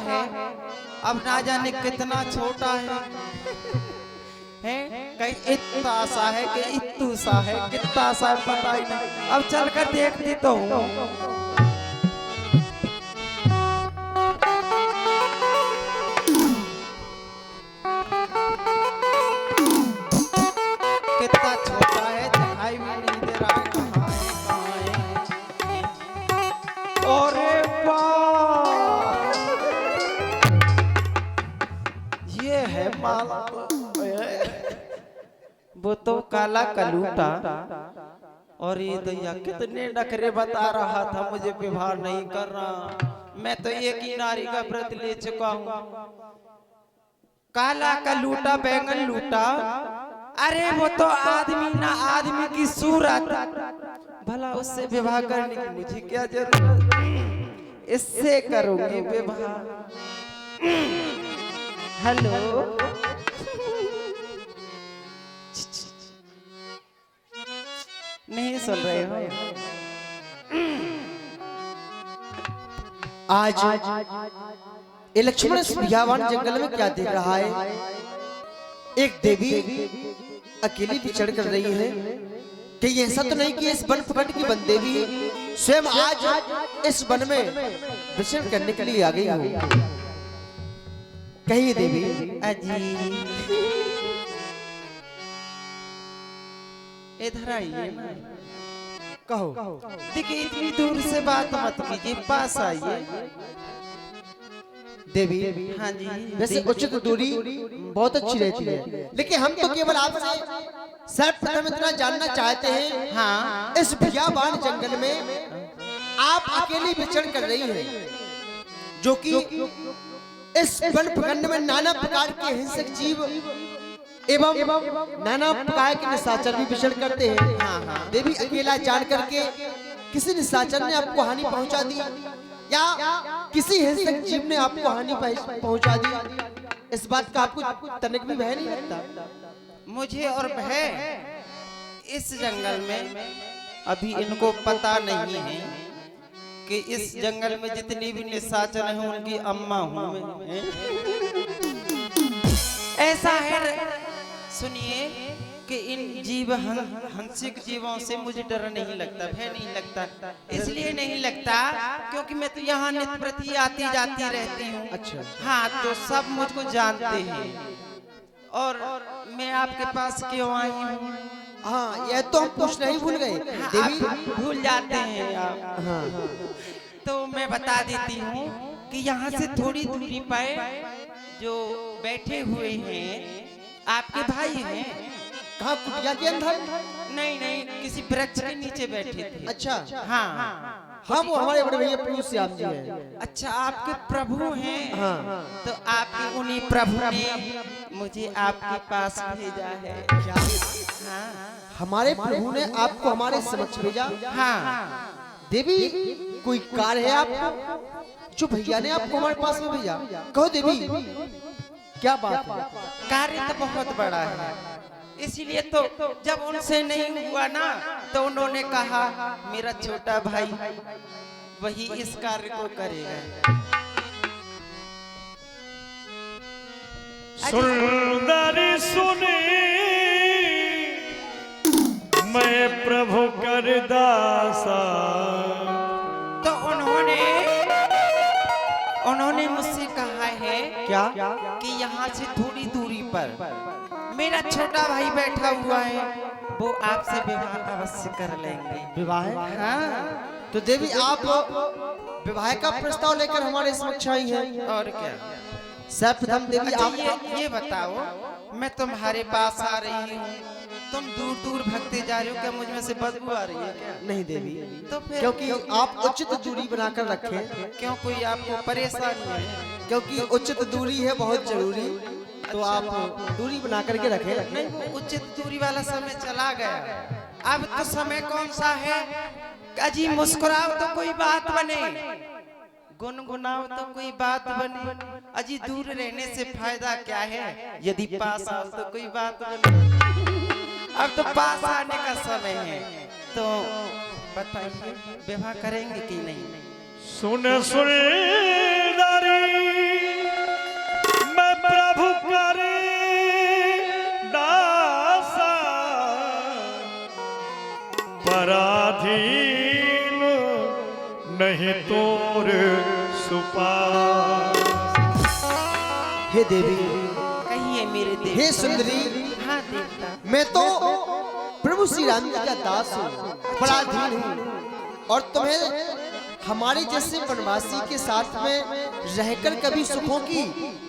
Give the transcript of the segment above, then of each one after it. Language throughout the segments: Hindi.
है, अब ना जाने कितना छोटा है, कहीं इतना सा है कि इतू सा है, कितना सा है पता ही नहीं। अब चलकर देखती तो हूँ। कितना छोटा है, दिखाई भी नहीं दे रहा है कहाँ है। अरे वाह, ये है माला। वो तो काला कलूटा, और ये दैया कितने नखरे बता रहा था मुझे विवाह नहीं करना। मैं तो एक ही नारी का व्रत ले चुका हूँ। काला कलूटा बैंगन लूटा, अरे वो तो आदमी ना आदमी की सूरत, भला उससे विवाह करने की मुझे क्या जरूरत, इससे करूंगी विवाह। हेलो, नहीं सुन रहे हो? आज ये लक्ष्मण इस बियावान जंगल में क्या देख रहा है? एक देवी अकेली विचरण कर रही है। कि ये ऐसा तो नहीं कि इस वन प्रकट की वन देवी स्वयं आज इस वन में विचरण करने के लिए आ गई हो? कहिए देवी। अजी इधर आइए ना। कहो। देखिए इतनी दूर से बात मत कीजिए, पास आइए। देवी, हाँ जी। वैसे उचित दूरी बहुत अच्छी रहती है, लेकिन हम तो केवल आपसे सर्वप्रथम इतना जानना चाहते हैं। हाँ, इस बियाबान जंगल में आप अकेली विचरण कर रही हैं, जो कि इस वन प्रखंड में नाना प्रकार के हिंसक जीव एवं नाना प्रकार के निशाचर भी विचरण करते हैं। हाँ। देवी, अकेला जान करके किसी निशाचर ने आपको हानि पहुंचा दी या किसी हिंसक जीव ने आपको हानि पहुंचा दी, इस बात का आपको तनिक भी भय नहीं लगता? मुझे और भय, इस जंगल में अभी इनको पता नहीं है कि इस जंगल में जितनी भी निशाचर हैं उनकी अम्मा हूँ मैं। ऐसा है, सुनिए कि इन जीव हंसिक जीवों से मुझे डर नहीं लगता, भय नहीं लगता। इसलिए नहीं लगता क्योंकि मैं तो यहाँ नित्य प्रति आती जाती रहती हूँ। अच्छा। हाँ, तो सब मुझको जानते हैं। और मैं आपके पास क्यों आई हूँ? हाँ, यह तो हम पूछना ही भूल गए। हाँ, देवी, आप भूल जाते हैं आप। हाँ, तो मैं बता देती हूँ कि यहाँ से थोड़ी दूरी पर जो बैठे हुए हैं आपके भाई हैं। कहाँ, कुटिया के अंदर? नहीं, किसी वृक्ष के नीचे बैठे थे। अच्छा। हाँ, हाँ, वो हमारे बड़े भैया प्रभु श्याम जी हैं। अच्छा, आपके प्रभु हैं। हाँ। तो आपके उन्हीं प्रभु ने मुझे आपके पास भेजा है। क्या? हाँ, हमारे प्रभु ने आपको हमारे समक्ष भेजा? हाँ। देवी, कोई कार्य है आपको जो भैया ने आपको हमारे पास में भेजा? कहो देवी, क्या बात है? कार्य तो बहुत बड़ा है, इसीलिए तो जब उनसे नहीं हुआ ना तो उन्होंने कहा मेरा छोटा भाई वही इस कार्य को करेगा। सुंदरी सुनी मैं प्रभु कर दासा। तो उन्होंने मुझसे कहा है क्या? कि यहाँ से थोड़ी दूरी पर मेरा छोटा भाई बैठा हुआ है, वो आपसे विवाह अवश्य कर लेंगे। विवाह? हाँ। तो देवी, आप विवाह का प्रस्ताव लेकर हमारे समक्ष आई हैं। और क्या? सर्वप्रथम देवी, अच्छा, आप ये बताओ, मैं तुम्हारे पास आ रही हूँ, तुम दूर दूर भगते जा रहे हो, क्या मुझ में से बदबू आ रही है क्या? नहीं देवी, तो फिर क्योंकि आप उचित दूरी बनाकर रखें। क्यों, कोई आपको परेशानी है? क्योंकि उचित दूरी है बहुत जरूरी, तो आप दूरी बना करके रखें। नहीं, वो उचित दूरी वाला समय चला गया, अब तो समय कौन सा है? अजी मुस्कुराओ तो कोई बात बने, गुनगुनाओ तो कोई बात बने। अजी दूर रहने से फायदा क्या है, यदि पास आओ तो कोई बात बने। अब तो पास आने का समय है, तो बताइए विवाह करेंगे कि नहीं? सुन सुंदरी हे देवी, कहिए मेरे देवी। हे सुंदरी, हाँ देवता। मैं तो प्रभु श्री राम जी का दास हूँ, पराधीन हूँ, और तुम्हें हमारे जैसे वनवासी के साथ में रहकर कभी सुखों की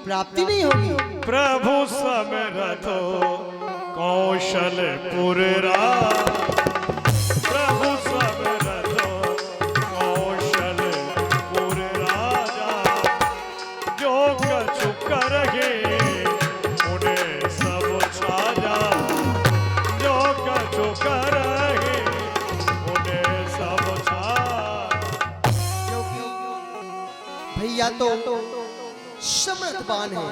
प्राप्ति नहीं होगी। प्रभु समरथो कौशलपुर प्रभु समरथो कौशलपुर राजा, जो कछु करगे उन्हें सब छाजा, जो कछु करगे उन्हें सब छाजा। भैया तो समर्थवान है,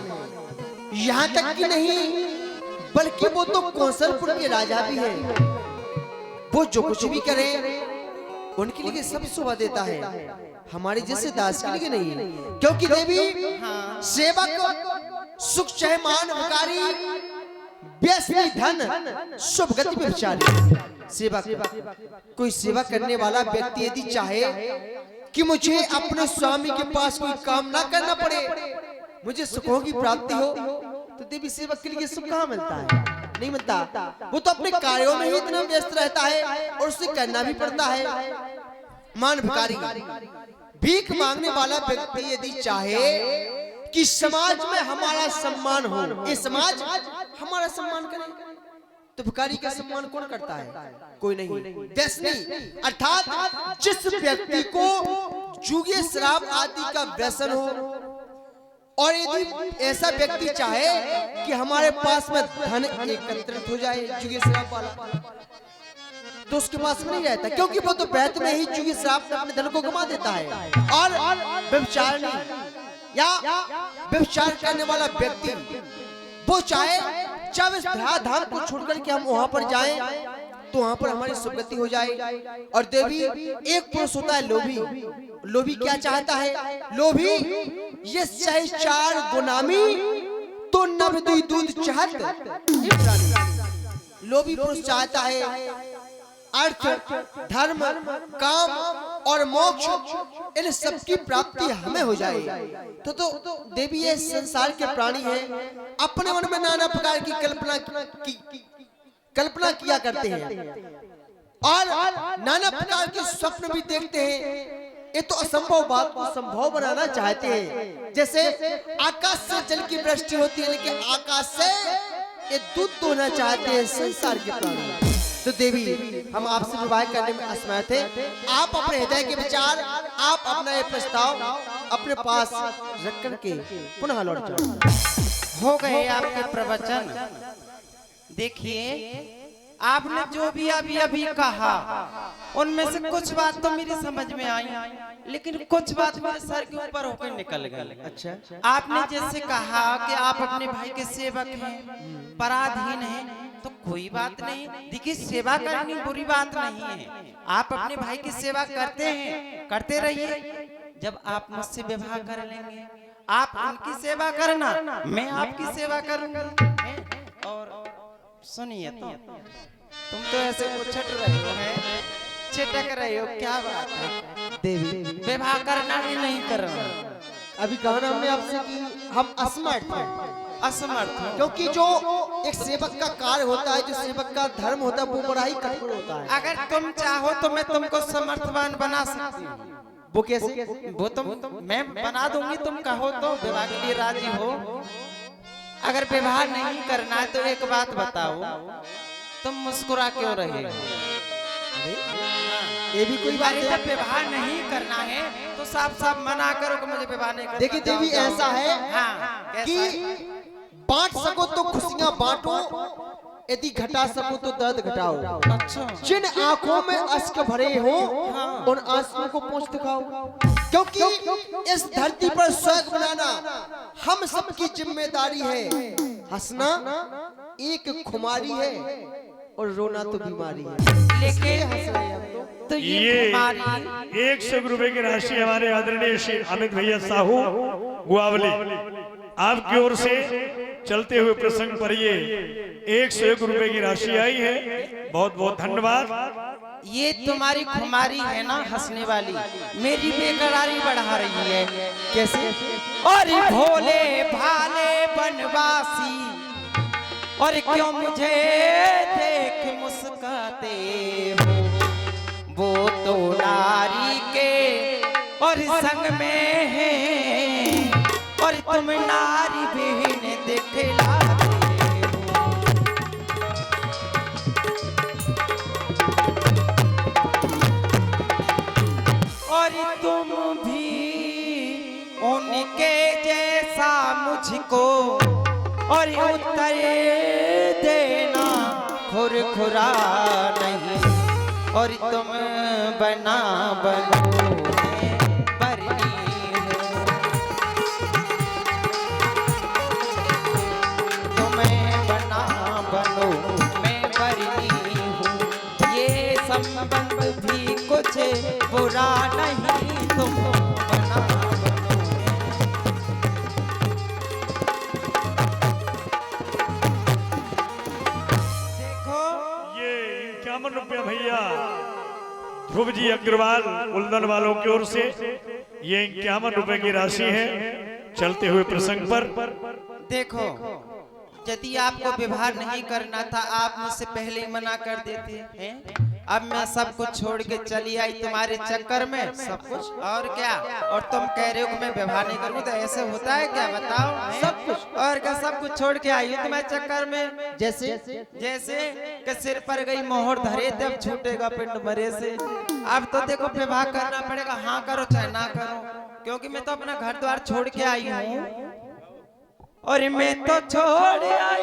यहाँ तक कि नहीं बल्कि वो तो कौशलपुर के राजा भी है। वो जो कुछ भी करे उनके लिए सब शोभा देता है, हमारे जैसे दास के लिए नहीं। क्योंकि देवी सेवक सुख चय मान भिखारी व्यसनी धन शुभ गति में विचारी। सेवक कोई सेवा करने वाला व्यक्ति यदि चाहे कि मुझे अपने स्वामी के पास कोई काम ना करना पड़े, मुझे सुखों की प्राप्ति हो, तो देवी सेवक के लिए सुख कहाँ मिलता है? नहीं मिलता। वो तो अपने कार्यों में ही इतना व्यस्त रहता है और उसे करना भी पड़ता है। मान भिखारी भीख मांगने वाला व्यक्ति यदि चाहे कि समाज में हमारा सम्मान हो, ये समाज हमारा सम्मान करे, तो भिखारी का सम्मान कौन करता है? कोई नहीं। व्यसनी अर्थात जिस व्यक्ति को जुए शराब आदि का व्यसन हो, और यदि ऐसा व्यक्ति चाहे कि हमारे पास में धन एकत्रित हो जाए जुए शराब वाला, तो उसके पास में नहीं रहता, क्योंकि वो तो बैत में ही जुए शराब से अपने धन को गंवा देता है। और व्यभिचार या व्यभिचार करने वाला व्यक्ति वो चाहे जब इस धाम को छोड़कर के हम वहां पर जाएं, तो वहां पर हमारी सुगति हो जाए। और देवी एक पुरुष होता है लोभी। लोभी क्या चाहता है? लोभी ये चाहे 4 गुलामी तो नभ दुई दूध चाहत। लोभी पुरुष चाहता है अर्थ, धर्म, काम और मोक्ष, इन सब की प्राप्ति हमें हो जाए। तो देवी ये संसार के प्राणी हैं, अपने मन में नाना प्रकार की कल्पना किया करते हैं और नाना प्रकार के स्वप्न भी देखते हैं। ये तो असंभव बात को संभव बनाना चाहते हैं। जैसे आकाश से जल की वृष्टि होती है, लेकिन आकाश से ये दूध दोहना चाहते हैं संसार के प्राणी। तो देवी हम आपसे विवाह करने में असमर्थ हैं। आप अपने हृदय के विचार, आप अपना ये प्रस्ताव अपने पास रख करके पुनः लौट जाओ। हो गए आपके प्रवचन। देखिए आपने जो भी अभी कहा उनमें से कुछ बात तो मेरी समझ में आई, लेकिन कुछ बात मेरे सर के ऊपर होकर निकल गई। अच्छा, आपने आपने जैसे कहा कि आप अपने भाई के सेवक हैं, पराधीन हैं, तो कोई बात नहीं। देखिए सेवा करनी बुरी बात नहीं है, आप अपने भाई की सेवा करते हैं, करते रहिए। जब आप मुझसे विवाह कर लेंगे, आप उनकी सेवा करना, मैं आपकी सेवा करूंगी। और सुनिए तो तुम तो ऐसे उछट रहे हो, हैं छिटक रहे हो, क्या बात है? देवी विवाह करना ही नहीं करना। अभी कहा ना हमने आपसे कि हम असमर्थ हैं, असमर्थ हो। क्योंकि जो एक सेवक का कार्य होता है, जो सेवक का धर्म होता है, वो बड़ा ही कठोर होता है। अगर तुम चाहो तो मैं तुमको समर्थवान बना सकती हूँ। वो कैसे? वो तुम मैं बना दूंगी, तुम कहो तो विवाह के लिए राजी हो। अगर विवाह नहीं करना है तो एक बात बताओ, तुम मुस्कुरा क्यों रहे हो? ये भी कोई बात अरे है? जब विवाह नहीं करना है तो साफ साफ मना करो कि मुझे विवाह नहीं करना। देखिए देवी ऐसा है हाँ, कि बांट सको तो खुशियां बांटो, यदि घटा सको तो दर्द घटाओ। अच्छा, जिन आंखों में अश्क भरे हो उन आंसुओं को पोंछ दिखाओ, क्योंकि इस धरती पर स्वर्ग बनाना हम सबकी जिम्मेदारी है। हंसना एक खुमारी है और रोना तो बीमारी है। लेकिन तो ये हमारी 100 रुपए की राशि हमारे आदरणीय श्री अमित भैया साहू गुआवली आपकी ओर से चलते हुए प्रसंग पर ये 101 रुपए की राशि आई है। बहुत बहुत धन्यवाद। ये तुम्हारी खुमारी है ना हंसने वाली, मेरी बेकरारी बढ़ा रही है। कैसे? और भोले भाले बनवासी, और क्यों मुझे देख मुस्काते हो, वो तो नारी के और संग में है, और तुम नारी बहन दिखलाते हो। और तुम भी उनके जैसा मुझको और उत्तर देना खुरखुरा नहीं, और तुम बना बनो बरनी हो, तुम्हें बना बनो मैं बरनी हूँ। ये संबंध भी कुछ बुरा नहीं, तुम बना बनो। देखो ये 51 रुपया भैया ध्रुव जी अग्रवाल उल्दन वालों की ओर से ये 51 रुपए की राशि है। चलते हुए प्रसंग पर देखो, यदि आपको व्यवहार नहीं करना था आप मुझसे पहले ही मना कर देते हैं। अब मैं सब कुछ छोड़ के चली आई तुम्हारे चक्कर में, सब कुछ और क्या। और तुम कह रहे हो कि मैं व्यवहार नहीं करूँ, तो ऐसे होता है क्या बताओ? सब कुछ और क्या सब कुछ छोड़ के आई हूँ तुम्हारे चक्कर में। जैसे जैसे कि सिर पर गई मोहर धरे तब छूटेगा पिंड मरे से। अब तो देखो विवाह करना पड़ेगा, हाँ करो चाहे ना करो, क्योंकि मैं तो अपना घर द्वार छोड़ के आई हूँ। और मैं तो छोड़ आई,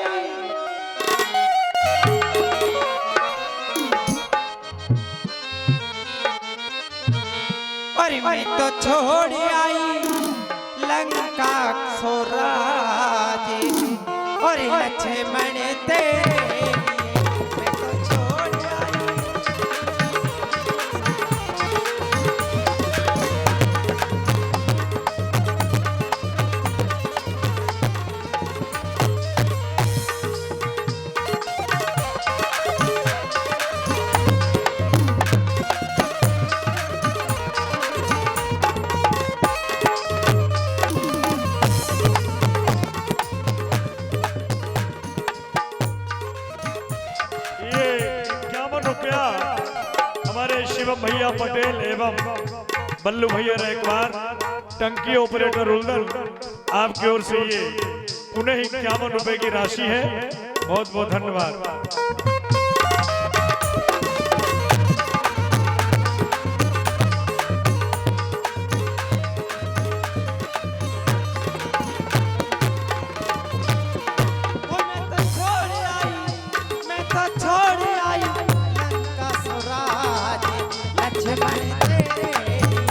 और मैं तो छोड़ आई लंका स्वराज, और लक्ष्मण तेरे लिए मैं तो छोड़ आई। ये 51 रुपया हमारे शिवम भैया पटेल एवं बल्लू भैया रेकवार टंकी ऑपरेटर उल्दन आपकी ओर से ये पुनः 51 रुपए की राशि है। बहुत बहुत धन्यवाद। मैं तो छोड़ आई लंका स्वराज, लक्ष्मण तेरे लिए।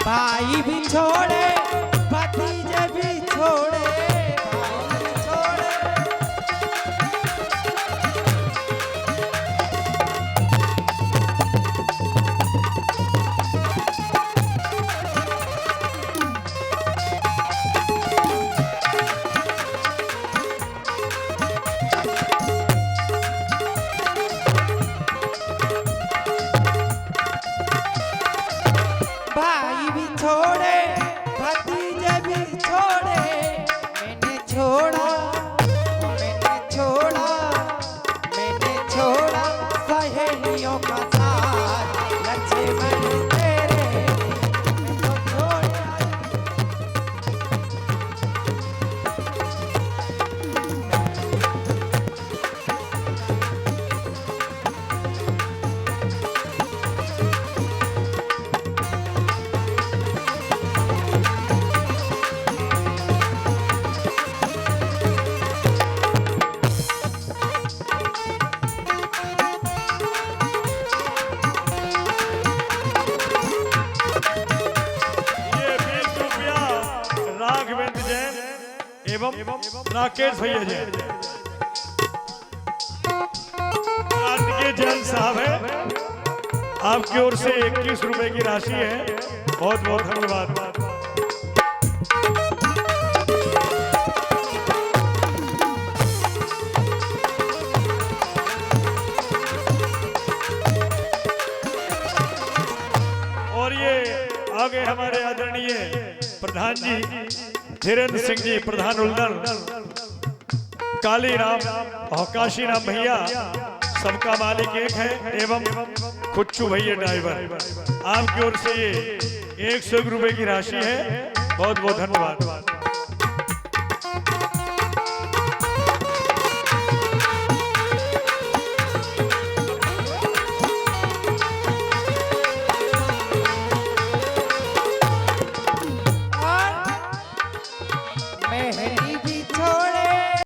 भाई भी छोड़े, भतीजे भी छोड़े, भाई भी छोड़े। भाई भी छोड़े, राकेश भैया जी, कार्तिकेय जैन साहब है, आपकी ओर से 21 रुपए की राशि है। बहुत बहुत धन्यवाद। और ये आगे हमारे आदरणीय प्रधान जी धीरेन्द्र सिंह जी, प्रधान उल्दल, काली राम और काशी राम भैया, सबका मालिक एक है, एवं खुच्चू भैया ड्राइवर, आपकी ओर से ये 101 रुपए की राशि है। बहुत बहुत धन्यवाद।